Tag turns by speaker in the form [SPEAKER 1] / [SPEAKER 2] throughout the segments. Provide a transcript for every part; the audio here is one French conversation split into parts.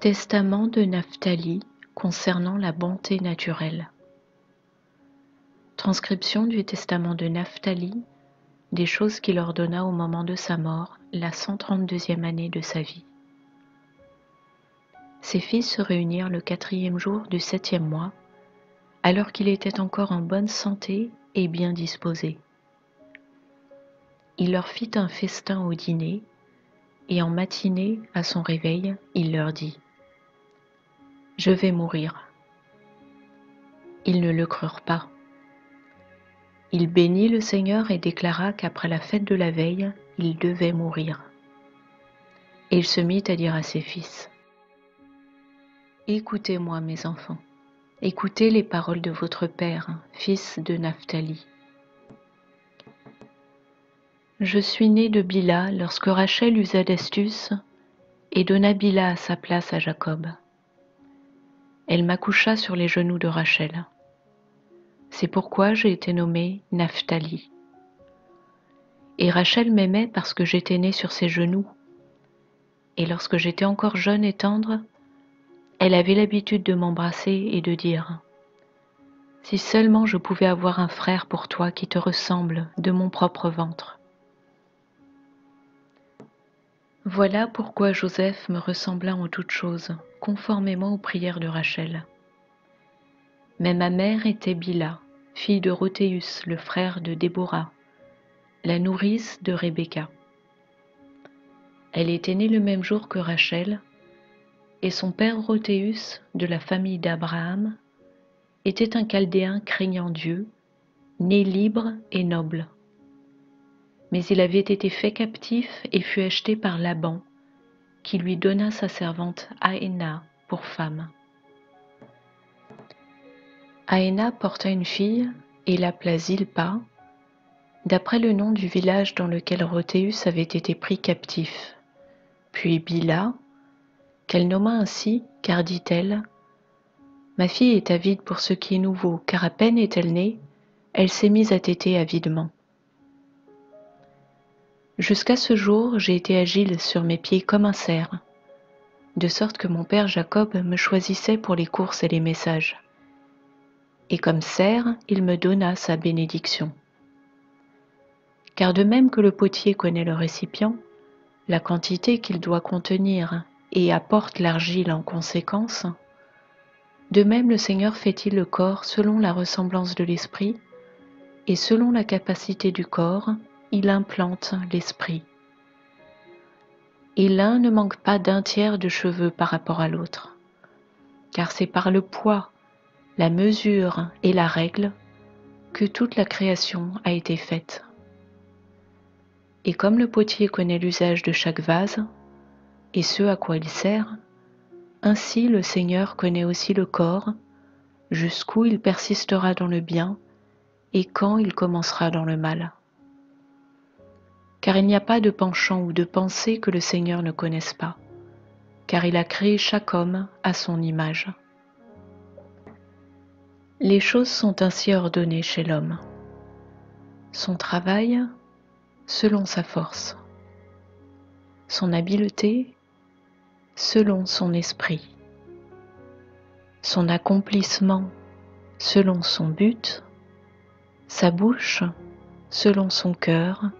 [SPEAKER 1] Testament de Naphtali concernant la bonté naturelle. Transcription du testament de Naphtali, des choses qu'il ordonna au moment de sa mort, la 132e année de sa vie. Ses fils se réunirent le 4e jour du 7e mois, alors qu'il était encore en bonne santé et bien disposé. Il leur fit un festin au dîner, et en matinée, à son réveil, il leur dit : « Je vais mourir. » Ils ne le crurent pas. Il bénit le Seigneur et déclara qu'après la fête de la veille, il devait mourir. Et il se mit à dire à ses fils : « Écoutez-moi, mes enfants, écoutez les paroles de votre père, fils de Naphtali. Je suis né de Bila lorsque Rachel usa d'astuce et donna Bila à sa place à Jacob. Elle m'accoucha sur les genoux de Rachel. C'est pourquoi j'ai été nommé Naphtali. Et Rachel m'aimait parce que j'étais né sur ses genoux. Et lorsque j'étais encore jeune et tendre, elle avait l'habitude de m'embrasser et de dire : « Si seulement je pouvais avoir un frère pour toi qui te ressemble de mon propre ventre. » Voilà pourquoi Joseph me ressembla en toutes choses, conformément aux prières de Rachel. Mais ma mère était Bila, fille de Rothéus, le frère de Déborah, la nourrice de Rebecca. Elle était née le même jour que Rachel, et son père Rothéus, de la famille d'Abraham, était un Chaldéen craignant Dieu, né libre et noble. Mais il avait été fait captif et fut acheté par Laban, qui lui donna sa servante Aéna pour femme. Aéna porta une fille et l'appela Zilpa, d'après le nom du village dans lequel Rothéus avait été pris captif. Puis Bila, qu'elle nomma ainsi, car dit-elle : « Ma fille est avide pour ce qui est nouveau, car à peine est-elle née, elle s'est mise à téter avidement. Jusqu'à ce jour, j'ai été agile sur mes pieds comme un cerf, de sorte que mon père Jacob me choisissait pour les courses et les messages. Et comme cerf, il me donna sa bénédiction. Car de même que le potier connaît le récipient, la quantité qu'il doit contenir et apporte l'argile en conséquence, de même le Seigneur fait-il le corps selon la ressemblance de l'esprit, et selon la capacité du corps, il implante l'esprit. Et l'un ne manque pas d'un tiers de cheveux par rapport à l'autre, car c'est par le poids, la mesure et la règle que toute la création a été faite. Et comme le potier connaît l'usage de chaque vase, et ce à quoi il sert, ainsi le Seigneur connaît aussi le corps, jusqu'où il persistera dans le bien, et quand il commencera dans le mal. Car il n'y a pas de penchant ou de pensée que le Seigneur ne connaisse pas, car il a créé chaque homme à son image. Les choses sont ainsi ordonnées chez l'homme. Son travail, selon sa force. Son habileté, selon son esprit. Son accomplissement, selon son but. Sa bouche, selon son cœur.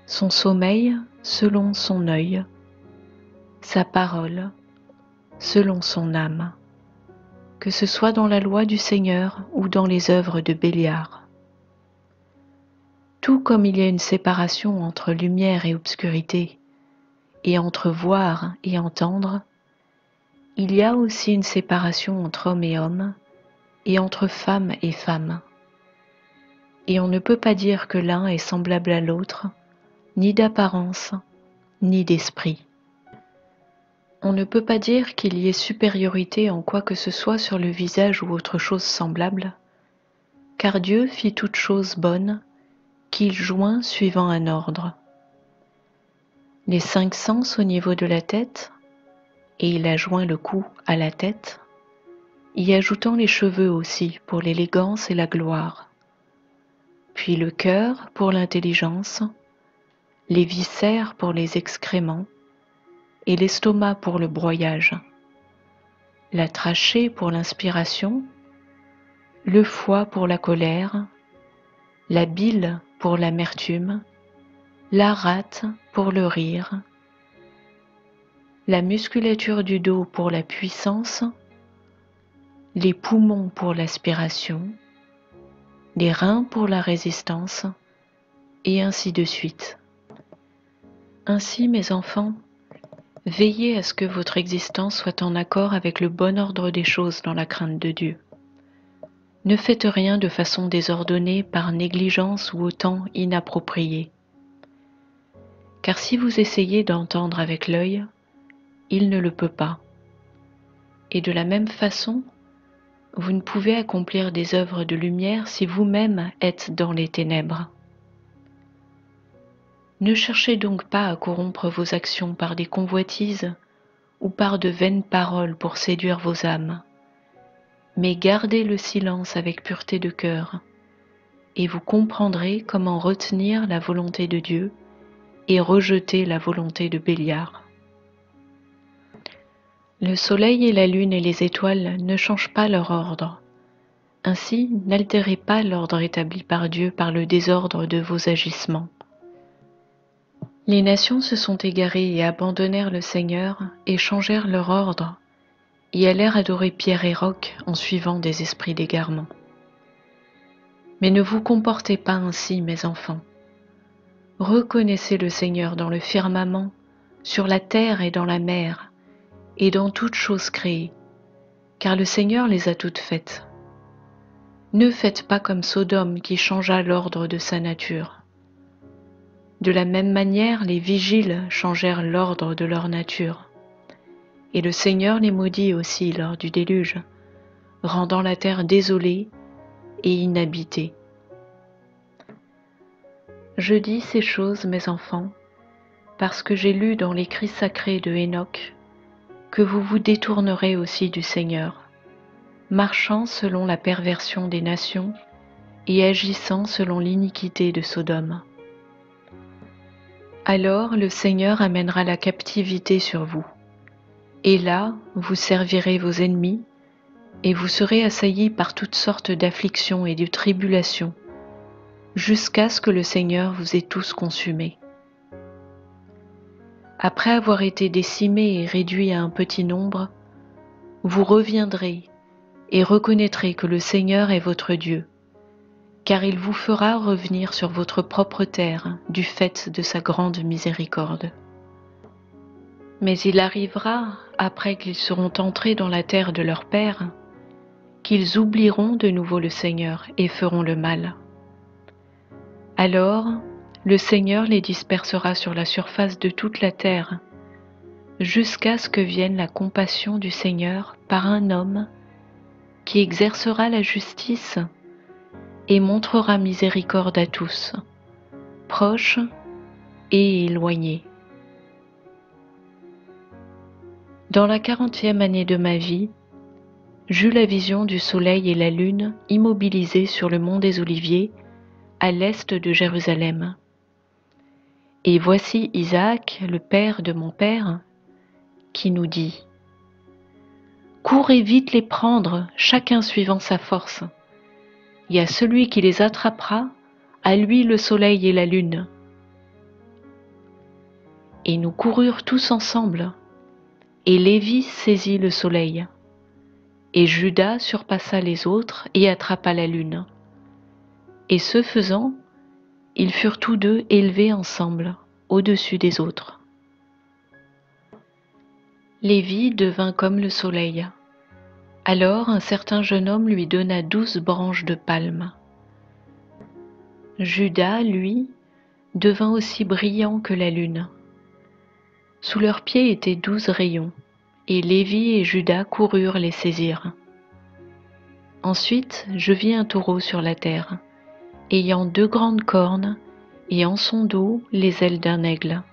[SPEAKER 1] Son sommeil, selon son œil. Sa parole, selon son âme. Que ce soit dans la loi du Seigneur ou dans les œuvres de Béliard. Tout comme il y a une séparation entre lumière et obscurité, et entre voir et entendre, il y a aussi une séparation entre homme et homme, et entre femme et femme. Et on ne peut pas dire que l'un est semblable à l'autre, ni d'apparence, ni d'esprit. On ne peut pas dire qu'il y ait supériorité en quoi que ce soit sur le visage ou autre chose semblable, car Dieu fit toutes choses bonnes, qu'il joint suivant un ordre. Les 5 sens au niveau de la tête, et il a joint le cou à la tête, y ajoutant les cheveux aussi pour l'élégance et la gloire, puis le cœur pour l'intelligence, les viscères pour les excréments, et l'estomac pour le broyage, la trachée pour l'inspiration, le foie pour la colère, la bile pour l'amertume, la rate pour le rire, la musculature du dos pour la puissance, les poumons pour l'aspiration, les reins pour la résistance, et ainsi de suite. Ainsi, mes enfants, veillez à ce que votre existence soit en accord avec le bon ordre des choses dans la crainte de Dieu. Ne faites rien de façon désordonnée par négligence ou au temps inapproprié. Car si vous essayez d'entendre avec l'œil, il ne le peut pas. Et de la même façon, vous ne pouvez accomplir des œuvres de lumière si vous-même êtes dans les ténèbres. Ne cherchez donc pas à corrompre vos actions par des convoitises ou par de vaines paroles pour séduire vos âmes, mais gardez le silence avec pureté de cœur, et vous comprendrez comment retenir la volonté de Dieu et rejeter la volonté de Béliard. Le soleil et la lune et les étoiles ne changent pas leur ordre. Ainsi, n'altérez pas l'ordre établi par Dieu par le désordre de vos agissements. Les nations se sont égarées et abandonnèrent le Seigneur et changèrent leur ordre, et allèrent adorer pierre et roc en suivant des esprits d'égarement. Mais ne vous comportez pas ainsi, mes enfants. Reconnaissez le Seigneur dans le firmament, sur la terre et dans la mer, et dans toutes choses créées, car le Seigneur les a toutes faites. Ne faites pas comme Sodome qui changea l'ordre de sa nature. De la même manière, les vigiles changèrent l'ordre de leur nature. Et le Seigneur les maudit aussi lors du déluge, rendant la terre désolée et inhabitée. Je dis ces choses, mes enfants, parce que j'ai lu dans l'écrit sacré de Hénoch que vous vous détournerez aussi du Seigneur, marchant selon la perversion des nations et agissant selon l'iniquité de Sodome. Alors le Seigneur amènera la captivité sur vous, et là vous servirez vos ennemis, et vous serez assaillis par toutes sortes d'afflictions et de tribulations, jusqu'à ce que le Seigneur vous ait tous consumés. Après avoir été décimés et réduits à un petit nombre, vous reviendrez et reconnaîtrez que le Seigneur est votre Dieu, car il vous fera revenir sur votre propre terre du fait de sa grande miséricorde. Mais il arrivera, après qu'ils seront entrés dans la terre de leur père, qu'ils oublieront de nouveau le Seigneur et feront le mal. Alors, le Seigneur les dispersera sur la surface de toute la terre, jusqu'à ce que vienne la compassion du Seigneur par un homme qui exercera la justice et montrera miséricorde à tous, proches et éloignés. Dans la 40e année de ma vie, j'eus la vision du soleil et la lune immobilisés sur le mont des Oliviers, à l'est de Jérusalem. Et voici Isaac, le père de mon père, qui nous dit : « Courez vite les prendre, chacun suivant sa force. Et à celui qui les attrapera, à lui le soleil et la lune. » Et nous coururent tous ensemble, et Lévi saisit le soleil, et Judas surpassa les autres et attrapa la lune. Et ce faisant, ils furent tous deux élevés ensemble, au-dessus des autres. Lévi devint comme le soleil. Alors un certain jeune homme lui donna 12 branches de palme. Judas, lui, devint aussi brillant que la lune. Sous leurs pieds étaient 12 rayons, et Lévi et Judas coururent les saisir. Ensuite, je vis un taureau sur la terre, ayant 2 grandes cornes, et en son dos les ailes d'un aigle.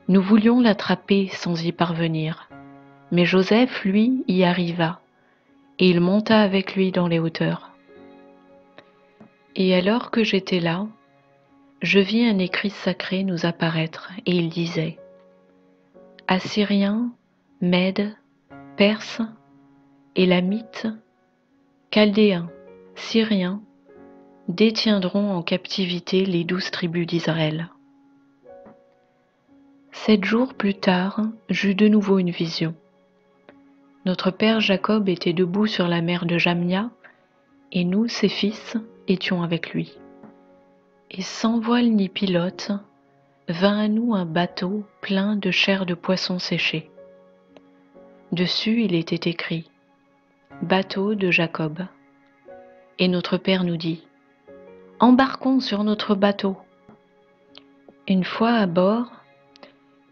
[SPEAKER 1] Nous voulions l'attraper sans y parvenir, mais Joseph, lui, y arriva, et il monta avec lui dans les hauteurs. Et alors que j'étais là, je vis un écrit sacré nous apparaître, et il disait : Assyriens, Mèdes, Perses, Élamites, Chaldéens, Syriens détiendront en captivité les 12 tribus d'Israël. 7 jours plus tard, j'eus de nouveau une vision. Notre père Jacob était debout sur la mer de Jamnia, et nous, ses fils, étions avec lui. Et sans voile ni pilote, vint à nous un bateau plein de chair de poisson séchée. Dessus il était écrit « Bateau de Jacob ». Et notre père nous dit « Embarquons sur notre bateau ». Une fois à bord,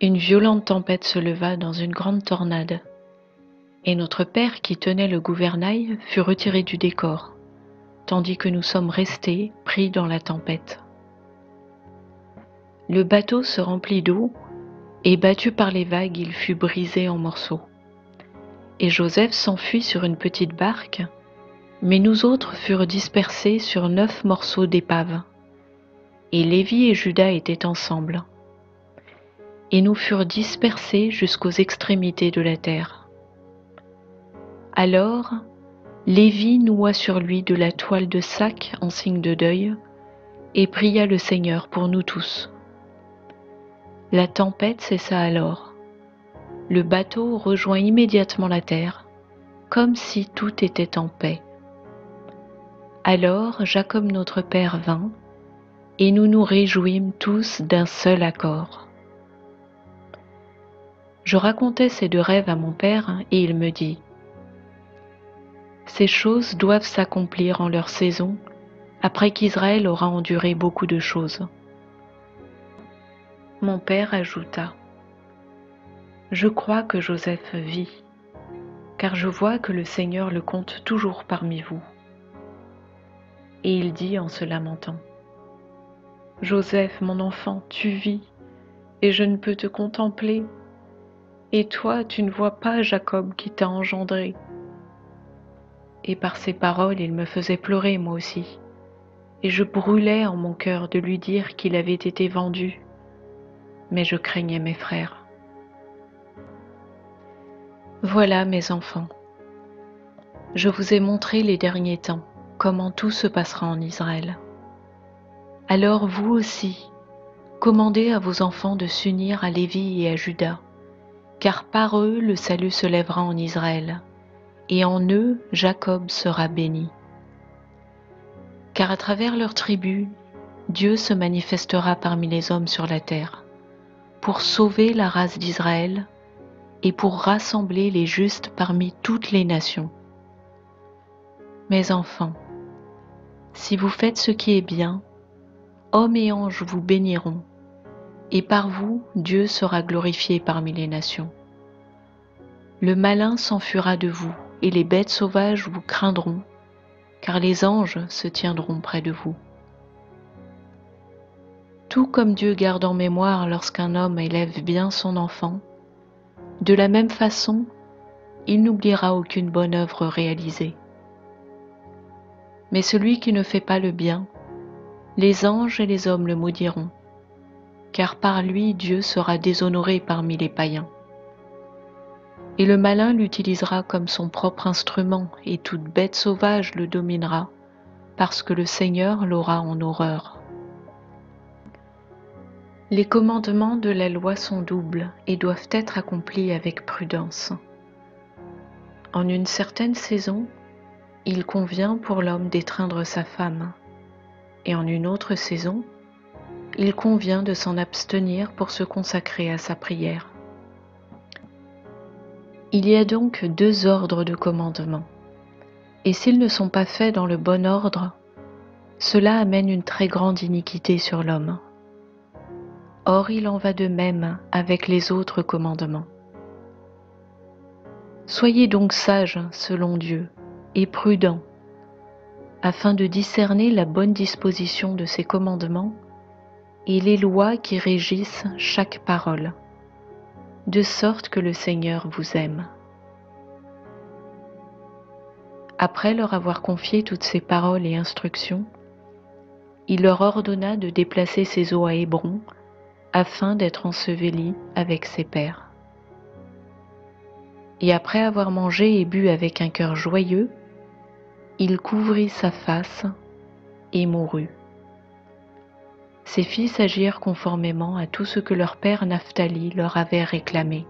[SPEAKER 1] une violente tempête se leva dans une grande tornade, et notre père qui tenait le gouvernail fut retiré du décor, tandis que nous sommes restés pris dans la tempête. Le bateau se remplit d'eau, et battu par les vagues, il fut brisé en morceaux. Et Joseph s'enfuit sur une petite barque, mais nous autres furent dispersés sur 9 morceaux d'épave. Et Lévi et Juda étaient ensemble. Et nous furent dispersés jusqu'aux extrémités de la terre. Alors, Lévi noua sur lui de la toile de sac en signe de deuil, et pria le Seigneur pour nous tous. La tempête cessa alors. Le bateau rejoint immédiatement la terre, comme si tout était en paix. Alors Jacob notre père vint, et nous nous réjouîmes tous d'un seul accord. Je racontai ces 2 rêves à mon père, et il me dit « Ces choses doivent s'accomplir en leur saison, après qu'Israël aura enduré beaucoup de choses. » Mon père ajouta « Je crois que Joseph vit, car je vois que le Seigneur le compte toujours parmi vous. » Et il dit en se lamentant « Joseph, mon enfant, tu vis, et je ne peux te contempler. Et toi, tu ne vois pas Jacob qui t'a engendré. » Et par ces paroles, il me faisait pleurer moi aussi, et je brûlais en mon cœur de lui dire qu'il avait été vendu, mais je craignais mes frères. Voilà, mes enfants, je vous ai montré les derniers temps, comment tout se passera en Israël. Alors vous aussi, commandez à vos enfants de s'unir à Lévi et à Juda, car par eux le salut se lèvera en Israël, et en eux Jacob sera béni. Car à travers leurs tribus, Dieu se manifestera parmi les hommes sur la terre, pour sauver la race d'Israël et pour rassembler les justes parmi toutes les nations. Mes enfants, si vous faites ce qui est bien, hommes et anges vous béniront, et par vous Dieu sera glorifié parmi les nations. Le malin s'enfuira de vous, et les bêtes sauvages vous craindront, car les anges se tiendront près de vous. Tout comme Dieu garde en mémoire lorsqu'un homme élève bien son enfant, de la même façon, il n'oubliera aucune bonne œuvre réalisée. Mais celui qui ne fait pas le bien, les anges et les hommes le maudiront, car par lui Dieu sera déshonoré parmi les païens. Et le malin l'utilisera comme son propre instrument, et toute bête sauvage le dominera, parce que le Seigneur l'aura en horreur. Les commandements de la loi sont doubles et doivent être accomplis avec prudence. En une certaine saison, il convient pour l'homme d'étreindre sa femme, et en une autre saison, il convient de s'en abstenir pour se consacrer à sa prière. Il y a donc 2 ordres de commandement, et s'ils ne sont pas faits dans le bon ordre, cela amène une très grande iniquité sur l'homme. Or il en va de même avec les autres commandements. Soyez donc sages selon Dieu et prudents, afin de discerner la bonne disposition de ses commandements et les lois qui régissent chaque parole, de sorte que le Seigneur vous aime. Après leur avoir confié toutes ces paroles et instructions, il leur ordonna de déplacer ses os à Hébron, afin d'être enseveli avec ses pères. Et après avoir mangé et bu avec un cœur joyeux, il couvrit sa face et mourut. Ses fils agirent conformément à tout ce que leur père Naphtali leur avait réclamé.